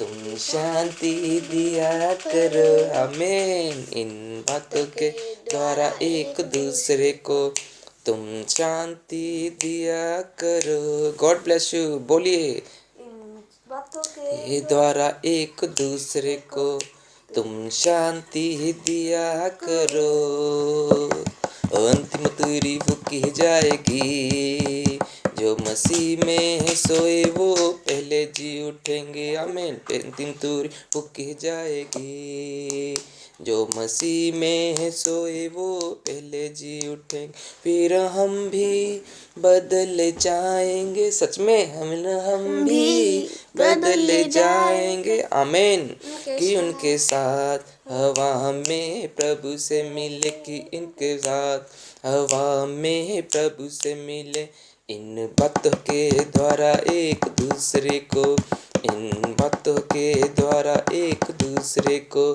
तुम शांति दिया करो, आमीन। इन बातों के द्वारा एक दूसरे को तुम शांति दिया करो। God bless you. बोलिए, इन बातों के ये द्वारा एक दूसरे को तुम शांति दिया करो। अंतिम तुरी फूकी जाएगी, जो मसीह में है सोए वो पहले जी उठेंगे, आमीन। अंतिम तुरी फूकी जाएगी, जो मसीह में है सोए वो पहले जी उठेंगे, फिर हम भी बदल जाएंगे। सच में हम भी बदल जाएंगे, आमीन। कि उनके साथ हवा में प्रभु से मिले, कि इनके साथ हवा में प्रभु से मिले। इन बातों के द्वारा एक दूसरे को, इन बातों के द्वारा एक दूसरे को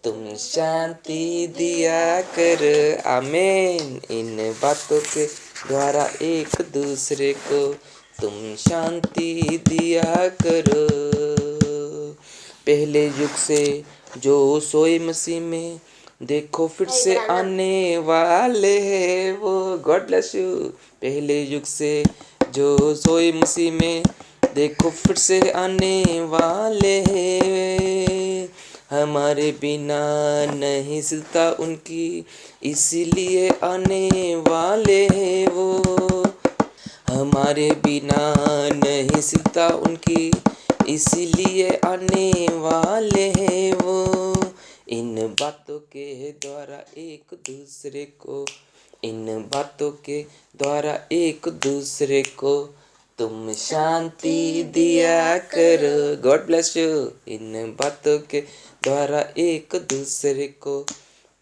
तुम शांति दिया कर, आमीन। इन बातों के द्वारा एक दूसरे को तुम शांति दिया करो। पहले युग से जो सोए मसीह में, देखो फिर से आने वाले हैं वो। God bless you. पहले युग से जो सोए मसीह में, देखो फिर से आने वाले हैं। हमारे बिना नहीं सिलता उनकी, इसीलिए आने वाले हैं वो। हमारे बिना नहीं सिलता उनकी, इसीलिए आने वाले हैं वो। इन बातों के द्वारा एक दूसरे को, इन बातों के द्वारा एक दूसरे को तुम शांति दिया करो। God bless you. इन बातों के द्वारा एक दूसरे को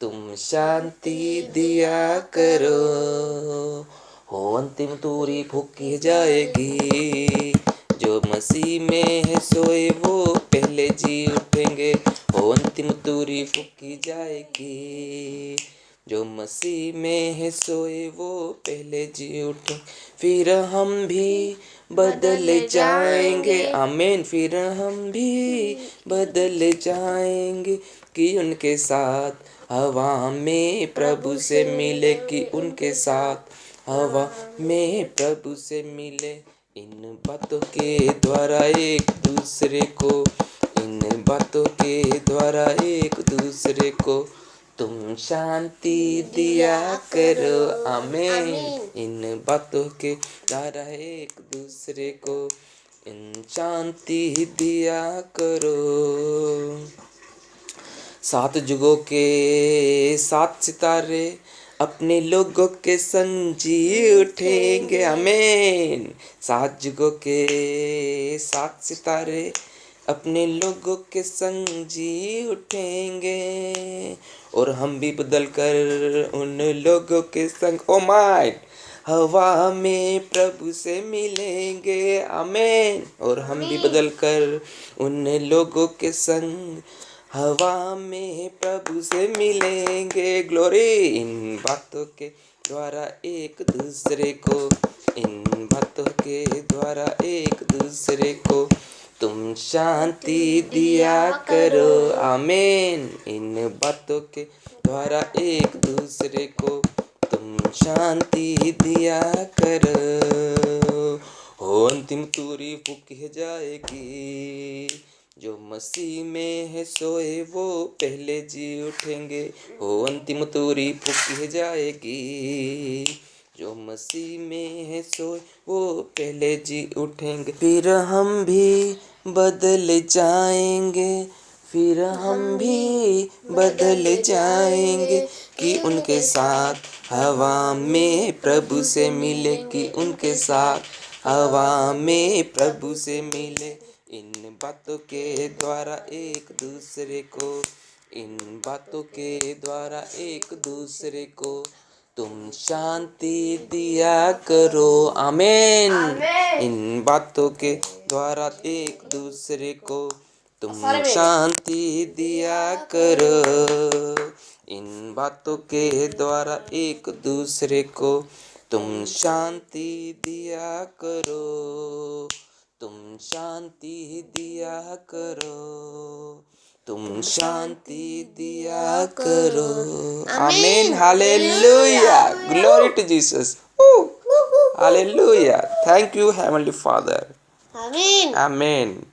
तुम शांति दिया करो। हो अंतिम तूरी फूकी जाएगी, जो मसीह में है सोए वो पहले जी उठेंगे। हो अंतिम तूरी फूकी जाएगी, जो मसीह में है सोए वो पहले जी उठेंगे, फिर हम भी बदल जाएंगे, आमीन। फिर हम भी बदल जाएंगे, कि उनके साथ हवा में प्रभु से मिले, कि उनके साथ हवा में प्रभु से मिले। इन बातों के द्वारा एक दूसरे को, इन बातों के द्वारा एक दूसरे को तुम शांति दिया करो, आमीन। इन बातों के द्वारा एक दूसरे को इन शांति दिया करो। सात जुगों के सात सितारे अपने लोगों के संग जी उठेंगे, आमीन। सात जुगों के सात सितारे अपने लोगों के संग जी उठेंगे, और हम भी बदल कर उन लोगों के संग, ओ माय, हवा में प्रभु से मिलेंगे, आमीन। और हम भी बदल कर उन लोगों के संग हवा में प्रभु से मिलेंगे, ग्लोरी। इन बातों के द्वारा एक दूसरे को, इन बातों के द्वारा एक दूसरे को तुम शांति दिया करो, आमीन। इन बातों के द्वारा एक दूसरे को तुम शांति दिया करो। हो अंतिम तूरी फूकी जाएगी, जो मसीह में है सोए वो पहले जी उठेंगे। हो अंतिम तूरी फूकी जाएगी, जो मसीह में है सोए वो पहले जी उठेंगे, फिर हम भी बदल जाएंगे, फिर हम भी बदल जाएंगे, कि उनके साथ हवा में प्रभु से मिले, कि उनके साथ हवा में प्रभु से मिले। इन बातों के द्वारा एक दूसरे को, इन बातों के द्वारा एक दूसरे को तुम शांति दिया करो, आमीन। इन बातों के द्वारा एक दूसरे को तुम शांति दिया करो। इन बातों के द्वारा एक दूसरे को तुम शांति दिया करो। तुम शांति दिया करो, तुम शांति दिया करो. Amen. Hallelujah. Glory to Jesus. Woo. Hallelujah. Thank you, Heavenly Father. Amen. Amen.